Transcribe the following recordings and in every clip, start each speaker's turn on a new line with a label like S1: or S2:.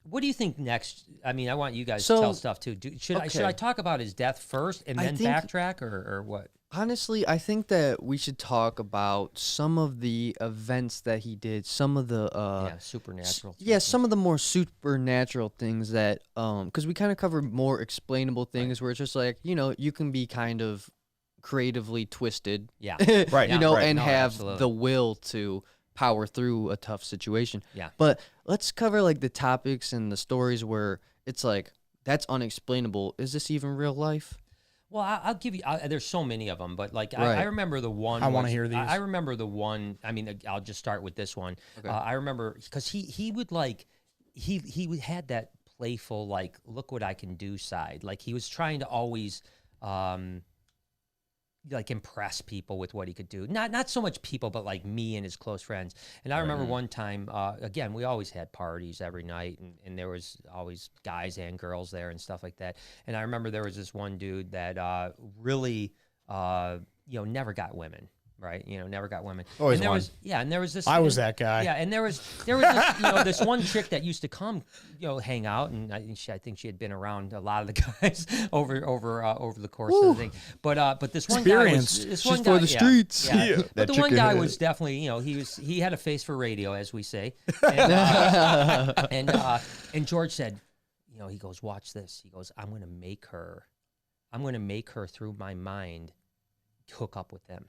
S1: What do you think next? I mean, I want you guys to tell stuff too. Should I talk about his death first and then backtrack, or what?
S2: Honestly, I think that we should talk about some of the events that he did, some of the
S1: supernatural.
S2: Some of the more supernatural things that because we kind of covered more explainable things where it's just like, you can be kind of creatively twisted,
S3: right,
S2: and have the will to power through a tough situation.
S1: Yeah.
S2: But let's cover like the topics and the stories where it's like, that's unexplainable. Is this even real life?
S1: Well, I'll give you, there's so many of them, but like, I remember the one.
S3: I want to hear these.
S1: I remember the one, I mean, I'll just start with this one. Okay. I remember, because he would like, he had that playful, like, look what I can do side. Like, he was trying to always, like impress people with what he could do. Not so much people, but like me and his close friends. And I remember one time, again, we always had parties every night, and there was always guys and girls there and stuff like that. And I remember there was this one dude that really, never got women. Right, never got women.
S3: Always
S1: and there
S3: one.
S1: was, and there was this.
S3: I was that guy.
S1: Yeah, and there was this, this one chick that used to come, hang out, and I think she had been around a lot of the guys over the course of the thing. But this one guy was
S2: She's for the streets.
S1: Yeah. But the one guy was definitely, he had a face for radio, as we say. And, and George said, he goes, watch this. He goes, I'm going to make her through my mind hook up with them.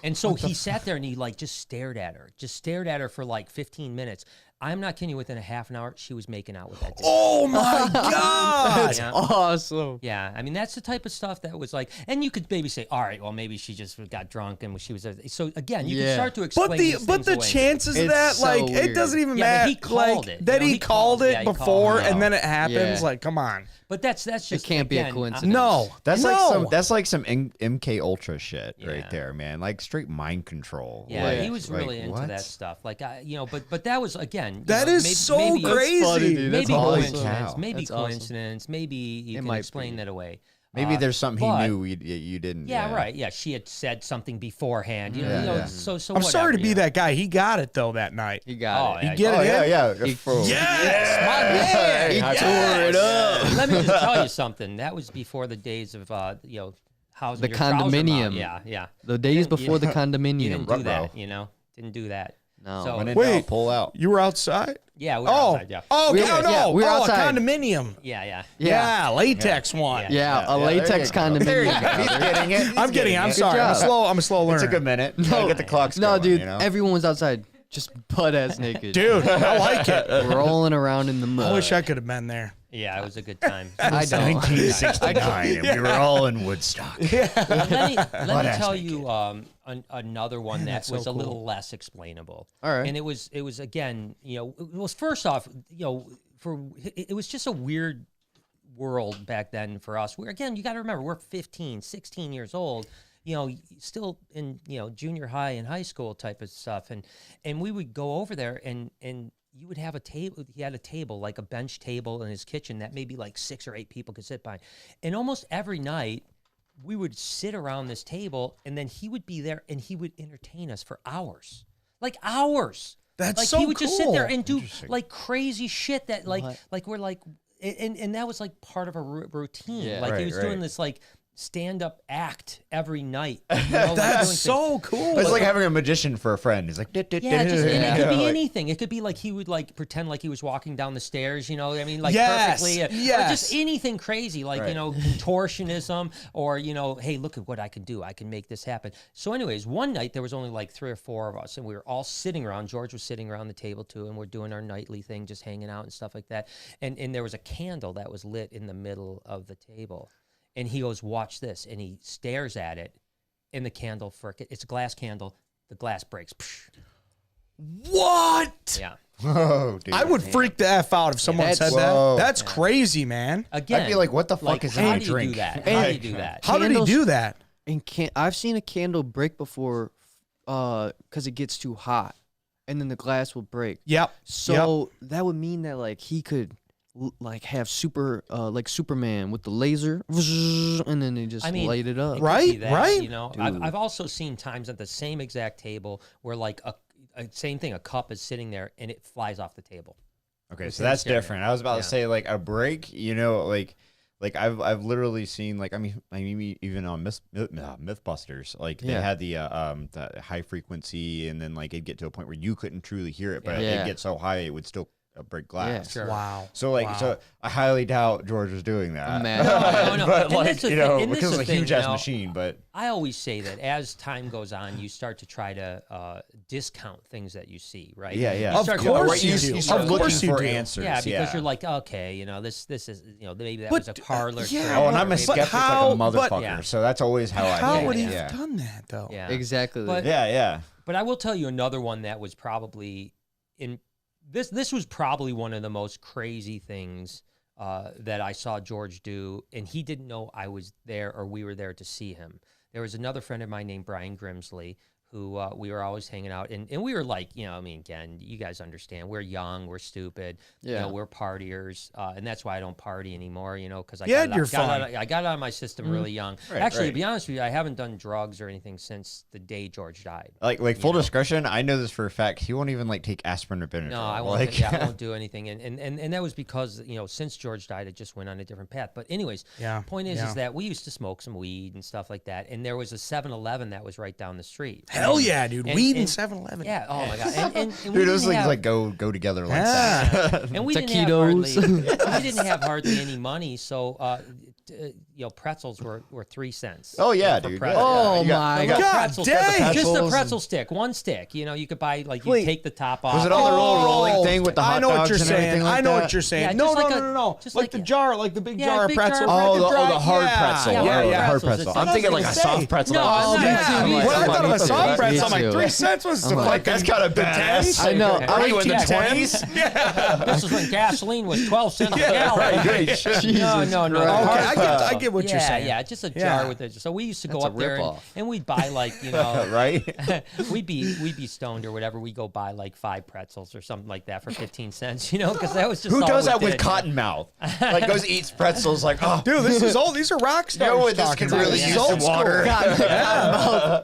S1: And so he sat there and he like just stared at her for like 15 minutes. I'm not kidding you, within a half an hour, she was making out with that dude.
S3: Oh my God.
S2: That's awesome.
S1: Yeah, I mean, that's the type of stuff that was like, and you could maybe say, all right, well, maybe she just got drunk and she was, so again, you can start to explain
S3: But the chances of that,
S2: so
S3: like,
S2: weird.
S3: it doesn't even
S1: Yeah,
S3: matter.
S1: but he called it.
S3: That he called it before and then it happens,
S2: Yeah.
S3: like, come on.
S1: But that's just,
S2: It can't be a coincidence.
S3: No.
S4: That's
S3: no.
S4: like some MK Ultra shit right there, man. Like straight mind control.
S1: Yeah,
S4: like,
S1: he was really into that stuff. Like, but that was, again,
S3: That is so crazy.
S2: funny, dude.
S1: Maybe
S4: Holy
S1: coincidence.
S4: cow.
S1: Maybe
S2: That's awesome.
S1: coincidence. Maybe you can explain that away.
S4: Maybe there's something
S1: but-
S4: he knew you didn't.
S1: Yeah, right. Yeah, she had said something beforehand. So
S3: I'm sorry to be that guy. He got it, though, that night.
S2: You got it.
S3: You get it?
S4: Yeah.
S3: Yes!
S4: I tore it up.
S1: Let me just tell you something. That was before the days of housing
S2: The
S1: your trouser
S2: condominium.
S1: mouth. Yeah.
S2: The days before the
S1: You
S2: condominium.
S1: didn't do that. Didn't do that.
S2: No.
S1: So,
S4: When in
S3: Wait.
S4: doubt, pull out.
S3: You were outside?
S1: yeah, we were outside. Yeah.
S3: Oh,
S2: We
S3: okay.
S2: were-
S3: No.
S2: yeah, we were
S3: a
S2: outside.
S3: condominium.
S1: Yeah.
S3: Yeah, latex one.
S2: Yeah, a
S4: there
S2: latex
S4: you go. There you
S2: condominium.
S4: go. He's getting it.
S3: I'm getting it. I'm
S4: it.
S3: sorry. I'm
S2: job.
S3: a slow learner.
S4: It's a good minute. You gotta get the clocks
S2: No,
S4: going,
S2: dude,
S4: you know?
S2: everyone was outside, just butt-ass naked.
S3: Dude, I like it.
S2: Rolling around in the mud.
S3: I wish I could have been there.
S1: Yeah, it was a good time.
S2: I don't.
S4: 1969, and we were all in Woodstock.
S1: Let me tell you another one that
S3: that's
S1: was
S3: so
S1: a little
S3: cool.
S1: less explainable.
S2: All right.
S1: And it was again, it was first off, it was just a weird world back then for us. Again, you got to remember, we're 15, 16 years old. Still in junior high and high school type of stuff, and we would go over there and you would have a table. He had a table, like a bench table in his kitchen that maybe like 6 or 8 people could sit by. And almost every night we would sit around this table and then he would be there and he would entertain us for hours. Like hours.
S3: That's
S1: like
S3: so
S1: he would just sit there
S3: cool.
S1: and do like crazy shit that like we're like, and that was like part of a routine.
S2: Yeah.
S1: Like he
S4: Right,
S1: was
S4: right.
S1: doing this like stand-up act every night.
S3: That's so cool.
S4: It's like having a magician for a friend. He's like,
S1: and it could be anything. It could be like he would like pretend like he was walking down the stairs, I mean, like
S3: Yes,
S1: perfectly. Or
S3: yes.
S1: just anything crazy, like, contortionism or, hey, look at what I can do. I can make this happen. So anyways, one night there was only like 3 or 4 of us and we were all sitting around. George was sitting around the table too, and we're doing our nightly thing, just hanging out and stuff like that. And there was a candle that was lit in the middle of the table. And he goes, watch this. And he stares at it, and the candle, it's a glass candle. The glass breaks.
S3: What?
S1: Yeah.
S4: whoa, dude.
S3: I would freak the F out if someone said
S4: Whoa.
S3: that. That's crazy, man.
S1: Again,
S4: I'd be like, what the fuck is in
S1: how
S4: my
S1: do you
S4: drink?
S1: do that? How do you do that?
S3: How did he
S2: Candles-
S3: do that?
S2: And I've seen a candle break before because it gets too hot, and then the glass will break.
S3: Yep.
S2: So that would mean that like he could like have like Superman with the laser, and then they just light it up.
S1: It could
S3: Right,
S1: be that,
S3: right.
S1: I've also seen times at the same exact table where like a same thing, a cup is sitting there and it flies off the table.
S4: Okay, so that's different. I was about to say like a break, like I've literally seen like I mean even on Mythbusters, like they had the high frequency, and then like it'd get to a point where you couldn't truly hear it, but it'd get so high it would still break glass.
S1: Yeah, sure.
S3: Wow.
S4: So so I highly doubt George was doing that.
S1: No.
S4: But
S1: And
S4: like because it's a huge ass machine. But
S1: I always say that as time goes on, you start to try to discount things that you see, right?
S4: Yeah.
S3: Of course you do.
S4: You start
S3: Of
S4: looking
S3: course you
S4: for
S3: do.
S4: answers.
S1: Yeah, because you're like, okay, this is maybe that
S3: But,
S1: was a parlor.
S3: yeah,
S1: trick,
S4: Oh, and
S1: or
S4: I'm a
S1: maybe-
S4: skeptic
S3: how-
S4: like a
S3: but-
S4: motherfucker.
S1: Yeah.
S4: So that's always how I
S3: How
S4: think.
S3: would he
S4: Yeah.
S3: have done that though?
S1: Yeah.
S2: Exactly.
S1: But-
S4: Yeah.
S1: But I will tell you another one that was probably in this was probably one of the most crazy things that I saw George do, and he didn't know I was there or we were there to see him. There was another friend of mine named Brian Grimsley who we were always hanging out, and we were like, again, you guys understand, we're young, we're stupid, we're partiers, and that's why I don't party anymore, because I got it out of my system really young. Actually, to be honest with you, I haven't done drugs or anything since the day George died.
S4: Like full discretion, I know this for a fact. He won't even like take aspirin or Benadryl.
S1: No, I won't. I won't do anything, and that was because since George died, it just went on a different path. But anyways, point is that we used to smoke some weed and stuff like that, and there was a 7-Eleven that was right down the street.
S3: Hell yeah, dude. Weed and 7-Eleven.
S1: Yeah. Oh my god. And
S4: Dude, those things like go together like that.
S1: And we
S2: Taquitos.
S1: didn't have hardly any money, so pretzels were 3 cents.
S4: Oh yeah,
S1: for
S4: dude.
S1: pretzels.
S2: Oh
S4: Yeah.
S2: my
S1: Little
S2: god.
S1: pretzel
S3: dang.
S1: stick. Just a
S4: Pretzels
S1: pretzel stick, one stick. You could buy you
S3: Wait.
S1: take the top off.
S4: Was it on the little rolling thing with the hot
S3: I know what
S4: dogs
S3: you're
S4: and
S3: saying.
S4: everything like
S3: I know
S4: that?
S3: what you're saying.
S1: Yeah,
S3: no,
S1: just
S3: no,
S1: like
S3: no,
S1: a-
S3: no, no.
S1: just
S3: Like
S1: like
S3: the
S1: a-
S3: jar, like the big
S1: Yeah,
S3: jar of
S1: big jar of
S3: pretzels.
S1: pretzels.
S4: Oh, the hard
S3: Yeah.
S4: pretzel.
S1: Yeah,
S4: Oh,
S1: hard
S4: the hard
S1: pretzels.
S4: pretzel.
S1: It's
S4: I'm
S1: like-
S4: thinking like a
S3: say.
S4: soft pretzel.
S1: No,
S4: like,
S1: it's not.
S4: yeah,
S1: When
S3: When I thought of a soft
S2: Me
S3: pretzel, I'm like
S2: too.
S3: 3 cents was
S4: like that's kind of badass.
S2: I know.
S4: Are you in the
S1: Yeah.
S4: 20s?
S1: This is when gasoline was 12 cents a gallon. No.
S3: Okay, I get what you're saying.
S1: Yeah, just a
S3: Yeah.
S1: jar with it. So we used to go
S2: That's a
S1: up there
S2: ripoff.
S1: and we'd buy
S4: Right?
S1: we'd be stoned or whatever. We go buy like 5 pretzels or something like that for 15 cents, because that was just
S4: Who
S1: all
S4: does
S1: we
S4: that with
S1: did.
S4: Cottonmouth? Like goes eats pretzels like, oh,
S3: Dude, this is old. These are rock
S4: you know
S3: stars
S4: what? This
S3: talking
S4: could
S3: about.
S4: really
S3: This
S4: use
S3: is
S4: some
S3: old school.
S4: water.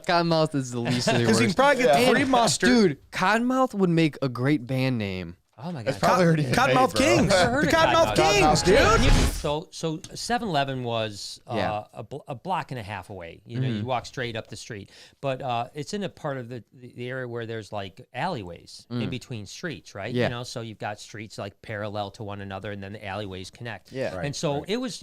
S2: Cottonmouth is the least of the
S3: Because you can
S2: worst.
S3: probably get the free mustard.
S2: Dude, Cottonmouth would make a great band name.
S1: Oh my god.
S4: Probably already
S3: Cottonmouth
S4: made, bro.
S3: Kings.
S1: Never heard
S3: The
S1: of
S3: Cottonmouth
S1: Cottonmouth.
S3: Kings, dude.
S1: So 7-Eleven was a block and a half away. You walk straight up the street, but it's in a part of the area where there's like alleyways in between streets, right?
S2: Yeah.
S1: So you've got streets like parallel to one another, and then the alleyways connect.
S2: Yeah.
S4: Right,
S1: And so it was,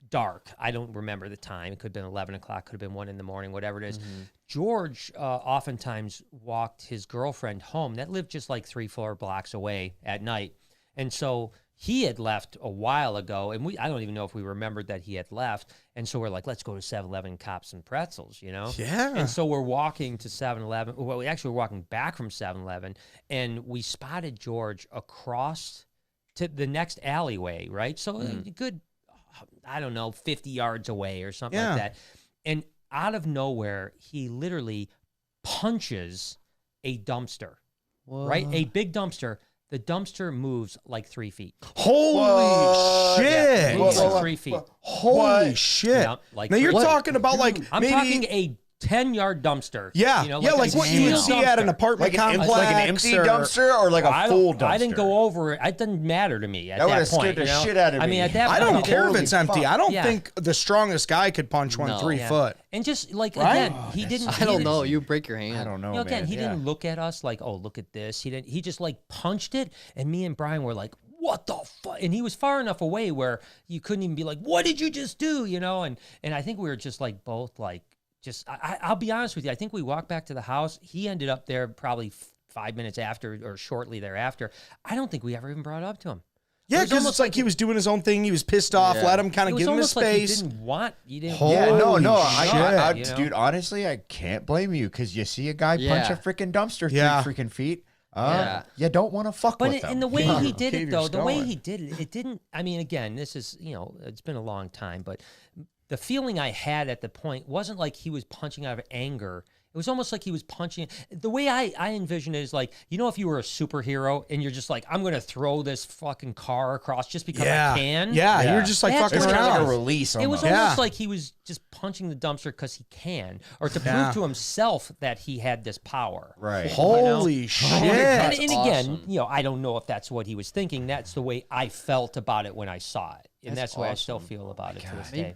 S1: dark. I don't remember the time. It could have been 11 o'clock, could have been 1 a.m, whatever it is. George oftentimes walked his girlfriend home that lived just like 3-4 blocks away at night. And so he had left a while ago, and I don't even know if we remembered that he had left. And so we're like, let's go to 7-Eleven, cop some pretzels,
S3: Yeah.
S1: And so we're walking to 7-Eleven. Well, we actually were walking back from 7-Eleven, and we spotted George across to the next alleyway, right? So a good, 50 yards away or something like that. And out of nowhere, he literally punches a dumpster, right? A big dumpster. The dumpster moves like 3 feet.
S3: Holy shit.
S1: It moves like 3 feet.
S3: Holy shit.
S1: Yeah, like
S3: now you're
S1: 3 feet.
S3: talking about like
S1: I'm
S3: maybe
S1: talking a 10-yard dumpster.
S3: yeah, like
S1: a
S3: what you would
S1: huge
S3: see at an
S1: dumpster.
S3: apartment
S4: Like
S3: complex.
S4: like an empty
S3: or-
S4: dumpster or like a full dumpster?
S1: I didn't go over it. It doesn't matter to me at
S4: That
S1: that
S4: would've
S1: point.
S4: scared the shit out of
S1: I mean,
S4: me.
S1: at that
S3: I
S1: point,
S3: don't care if it's empty. I don't
S1: Yeah.
S3: think the strongest guy could punch one
S2: No.
S3: 3
S1: Yeah.
S3: foot.
S1: And just like
S3: Right?
S1: again, he didn't.
S2: I don't know. You break your hand.
S4: I don't know,
S1: Again,
S4: man.
S1: he
S4: Yeah.
S1: didn't look at us like, oh, look at this. He didn't. He just like punched it, and me and Brian were like, what the fuck? And he was far enough away where you couldn't even be like, what did you just do? And I think we were just like both like. I'll be honest with you. I think we walked back to the house. He ended up there probably 5 minutes after or shortly thereafter. I don't think we ever even brought it up to him.
S3: Yeah,
S1: It was
S3: because
S1: almost
S3: it's like he was doing his own thing. He was pissed off. Let him kind
S1: It
S3: of
S1: was
S3: give him his
S1: almost like
S3: space.
S1: you didn't want. You didn't.
S3: Holy
S4: Yeah, no,
S3: shit.
S4: dude, honestly, I can't blame you because you see a guy punch
S2: Yeah.
S4: a freaking dumpster 3
S3: Yeah.
S4: freaking feet.
S2: Yeah.
S4: You don't want to fuck
S1: But
S4: with them.
S1: in the way he did
S3: Keep
S1: it,
S3: your
S1: though, the way
S3: going.
S1: he did it, it didn't. I mean, again, this is it's been a long time, but the feeling I had at the point wasn't like he was punching out of anger. It was almost like he was punching. The way I envision it is like, you know, if you were a superhero and you're just like, I'm going to throw this fucking car across just because I can.
S3: Yeah, you're just like
S1: That's
S3: fucking
S1: what it
S5: It's kind of
S3: around.
S5: like a release.
S1: It was
S5: almost.
S1: almost like he was just punching the dumpster because he can, or to prove to himself that he had this power.
S4: Right.
S3: Holy shit.
S1: And again,
S2: awesome.
S1: you know, I don't know if that's what he was thinking. That's the way I felt about it when I saw it, and that's the way I still feel about it to this day.